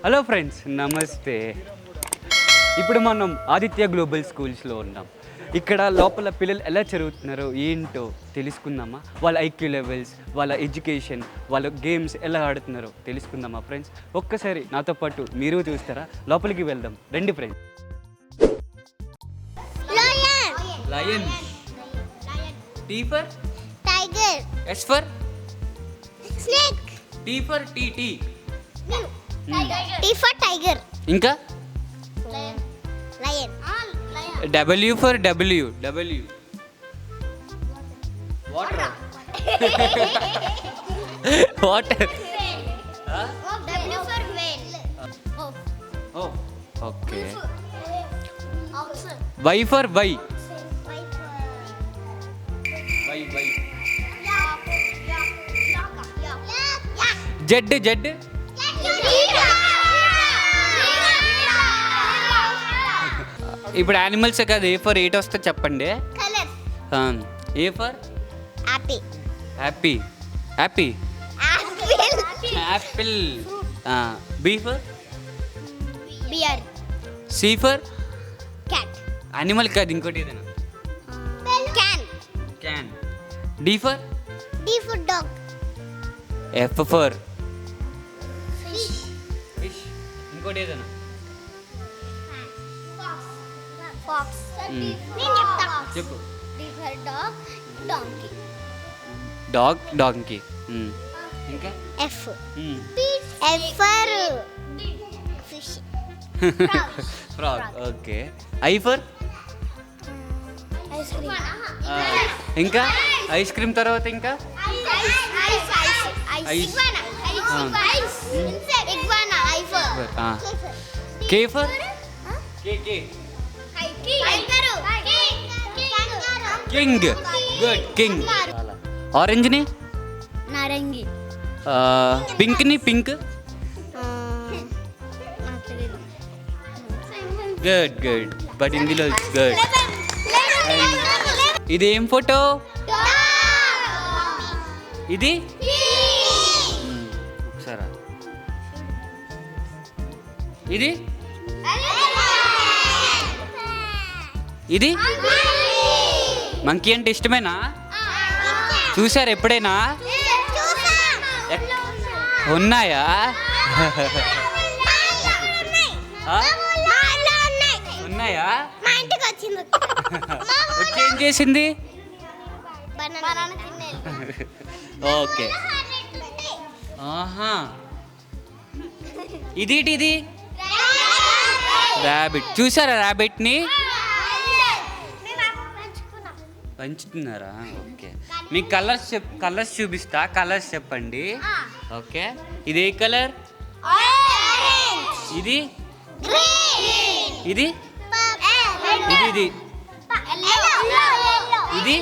Hello friends, నమస్తే. ఇప్పుడు మనం ఆదిత్య గ్లోబల్ స్కూల్స్లో ఉన్నాం. ఇక్కడ లోపల పిల్లలు ఎలా చదువుతున్నారో ఏంటో తెలుసుకుందామా? వాళ్ళ ఐక్యూ లెవెల్స్, వాళ్ళ ఎడ్యుకేషన్, వాళ్ళ గేమ్స్ ఎలా ఆడుతున్నారో తెలుసుకుందామా ఫ్రెండ్స్? ఒక్కసారి నాతో పాటు మీరు చూస్తారా? లోపలికి వెళ్దాం రండి friends. Lion. T for tiger. S for Snake. T for TT. T for tiger. ఇంకా Lion. Lion. W for W. Water. Water. W for whale. Oh, okay. Oxen. Y for Y. Y. Z. ఇప్పుడు యానిమల్సే కాదు. A for eight వస్తే చెప్పండి. Colors. A for Happy. Happy. Apple. Apple. B for Bear. C for Cat. Animal కాదు, ఇంకోటి ఏదైనా. Can. Can. D for D for dog. F for Fish. Fish. ఇంకోటి ఏదైనా. Fox. నేను చెప్తా. చెప్పు. D for dog. Donkey. Dog, donkey. ఇంకా F. F for fish. Frog. Okay. I for Ice cream. ఇంకా ఐస్ క్రీమ్ తర్వాత ఇంకా K for king. Good, king. ఆరెంజ్ని నారంగి. పింక్ని పింక్. గుడ్. బట్ ఇందులో గుడ్. ఇది ఏం ఫోటో? ఇది ఒకసారా. ఇది మంకీ అంటే ఇష్టమేనా? చూసారు ఎప్పుడైనా? ఉన్నాయా? ఉన్నాయా? వచ్చి ఏం చేసింది? ఓకే. ఆహా. ఇది ర్యాబిట్. చూసారా ర్యాబిట్ని? పంచుతున్నారా? ఓకే. మీకు కలర్స్ చూపిస్తా. కలర్స్ చెప్పండి. ఓకే. ఇది ఏ కలర్? ఇది ఇది ఇది ఇది